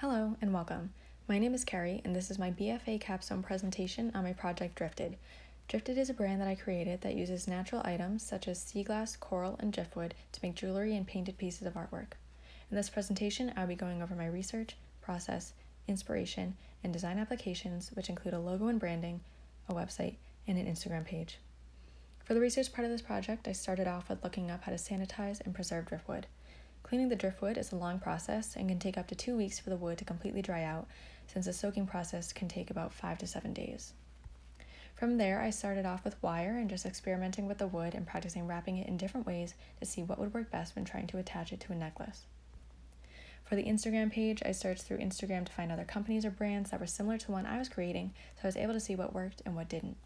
Hello and welcome. My name is Kerry and this is my BFA Capstone presentation on my project Drifted. Drifted is a brand that I created that uses natural items such as sea glass, coral, and driftwood to make jewelry and painted pieces of artwork. In this presentation, I'll be going over my research, process, inspiration, and design applications, which include a logo and branding, a website, and an Instagram page. For the research part of this project, I started off with looking up how to sanitize and preserve driftwood. Cleaning the driftwood is a long process and can take up to 2 weeks for the wood to completely dry out, since the soaking process can take about 5 to 7 days. From there, I started off with wire and just experimenting with the wood and practicing wrapping it in different ways to see what would work best when trying to attach it to a necklace. For the Instagram page, I searched through Instagram to find other companies or brands that were similar to the one I was creating, so I was able to see what worked and what didn't.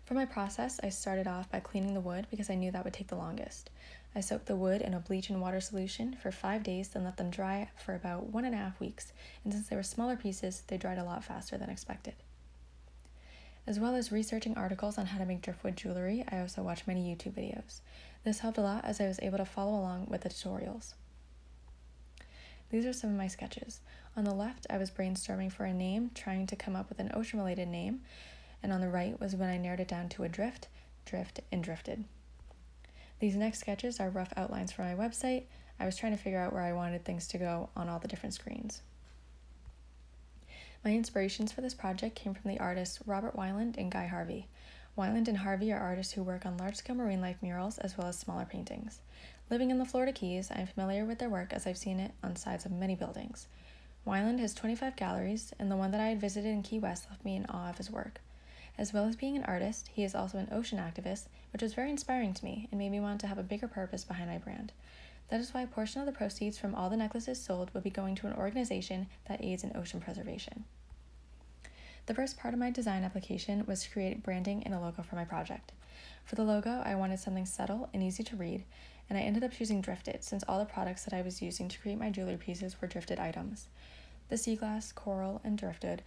For my process, I started off by cleaning the wood because I knew that would take the longest. I soaked the wood in a bleach and water solution for 5 days, then let them dry for about 1.5 weeks, and since they were smaller pieces, they dried a lot faster than expected. As well as researching articles on how to make driftwood jewelry, I also watched many YouTube videos. This helped a lot as I was able to follow along with the tutorials. These are some of my sketches. On the left, I was brainstorming for a name, trying to come up with an ocean-related name, and on the right was when I narrowed it down to a drift, and drifted. These next sketches are rough outlines for my website. I was trying to figure out where I wanted things to go on all the different screens. My inspirations for this project came from the artists Robert Weiland and Guy Harvey. Weiland and Harvey are artists who work on large-scale marine life murals as well as smaller paintings. Living in the Florida Keys, I am familiar with their work as I've seen it on sides of many buildings. Weiland has 25 galleries, and the one that I had visited in Key West left me in awe of his work. As well as being an artist, he is also an ocean activist, which was very inspiring to me and made me want to have a bigger purpose behind my brand. That is why a portion of the proceeds from all the necklaces sold will be going to an organization that aids in ocean preservation. The first part of my design application was to create branding and a logo for my project. For the logo, I wanted something subtle and easy to read, and I ended up choosing Drifted since all the products that I was using to create my jewelry pieces were drifted items. The sea glass, coral, and driftwood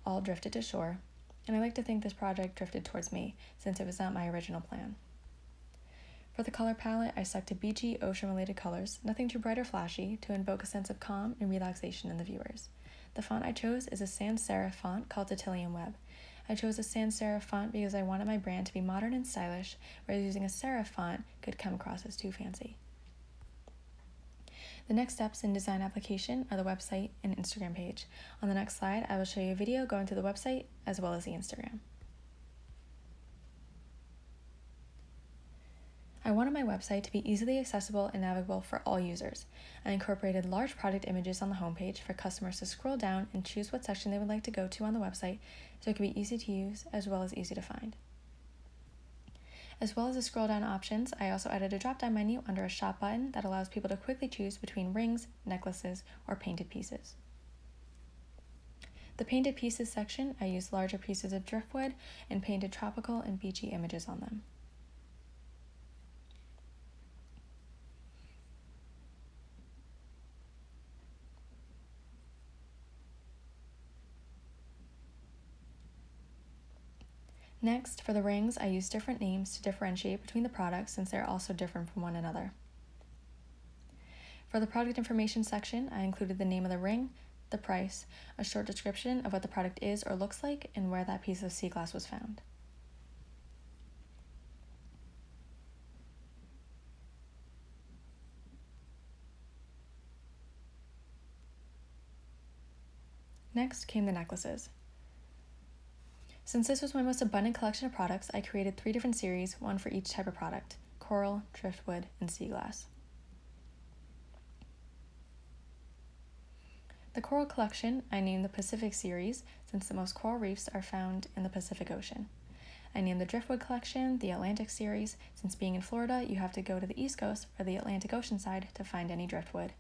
all drifted to shore, and I like to think this project drifted towards me, since it was not my original plan. For the color palette, I stuck to beachy, ocean-related colors, nothing too bright or flashy, to invoke a sense of calm and relaxation in the viewers. The font I chose is a sans serif font called Titilium Web. I chose a sans serif font because I wanted my brand to be modern and stylish, whereas using a serif font could come across as too fancy. The next steps in design application are the website and Instagram page. On the next slide, I will show you a video going to the website as well as the Instagram. I wanted my website to be easily accessible and navigable for all users. I incorporated large product images on the homepage for customers to scroll down and choose what section they would like to go to on the website, so it could be easy to use as well as easy to find. As well as the scroll down options, I also added a drop-down menu under a shop button that allows people to quickly choose between rings, necklaces, or painted pieces. The painted pieces section, I used larger pieces of driftwood and painted tropical and beachy images on them. Next, for the rings, I used different names to differentiate between the products since they are also different from one another. For the product information section, I included the name of the ring, the price, a short description of what the product is or looks like, and where that piece of sea glass was found. Next came the necklaces. Since this was my most abundant collection of products, I created 3 different series, one for each type of product: coral, driftwood, and sea glass. The coral collection I named the Pacific series, since the most coral reefs are found in the Pacific Ocean. I named the driftwood collection the Atlantic series, since being in Florida, you have to go to the East Coast or the Atlantic Ocean side to find any driftwood.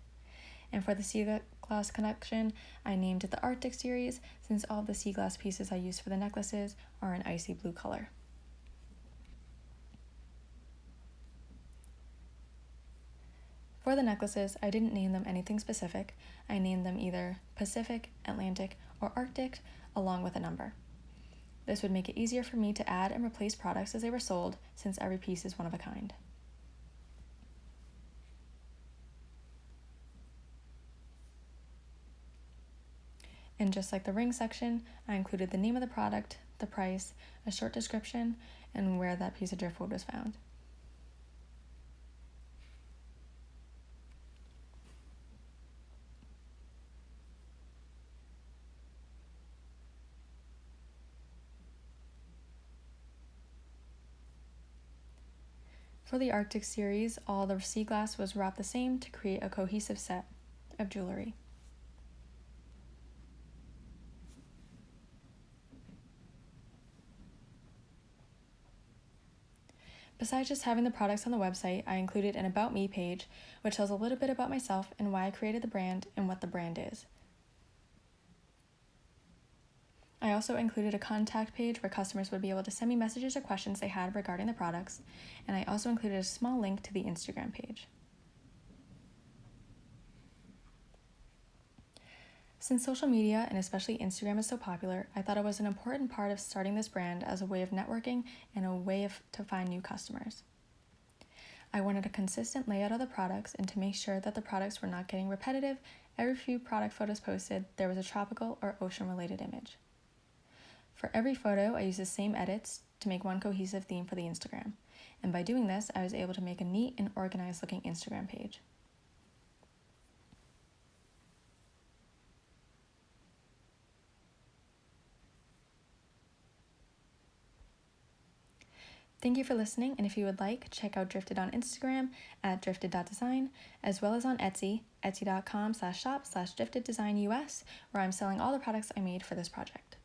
And for the sea glass collection, I named it the Arctic series, since all of the sea glass pieces I used for the necklaces are an icy blue color. For the necklaces, I didn't name them anything specific. I named them either Pacific, Atlantic, or Arctic, along with a number. This would make it easier for me to add and replace products as they were sold, since every piece is one of a kind. And just like the ring section, I included the name of the product, the price, a short description, and where that piece of driftwood was found. For the Arctic series, all the sea glass was wrapped the same to create a cohesive set of jewelry. Besides just having the products on the website, I included an About Me page, which tells a little bit about myself and why I created the brand and what the brand is. I also included a contact page where customers would be able to send me messages or questions they had regarding the products, and I also included a small link to the Instagram page. Since social media, and especially Instagram, is so popular, I thought it was an important part of starting this brand as a way of networking and a way to find new customers. I wanted a consistent layout of the products, and to make sure that the products were not getting repetitive, every few product photos posted, there was a tropical or ocean-related image. For every photo, I used the same edits to make one cohesive theme for the Instagram, and by doing this, I was able to make a neat and organized looking Instagram page. Thank you for listening, and if you would like, check out Drifted on Instagram at drifted.design, as well as on Etsy, etsy.com/shop/drifteddesign US, where I'm selling all the products I made for this project.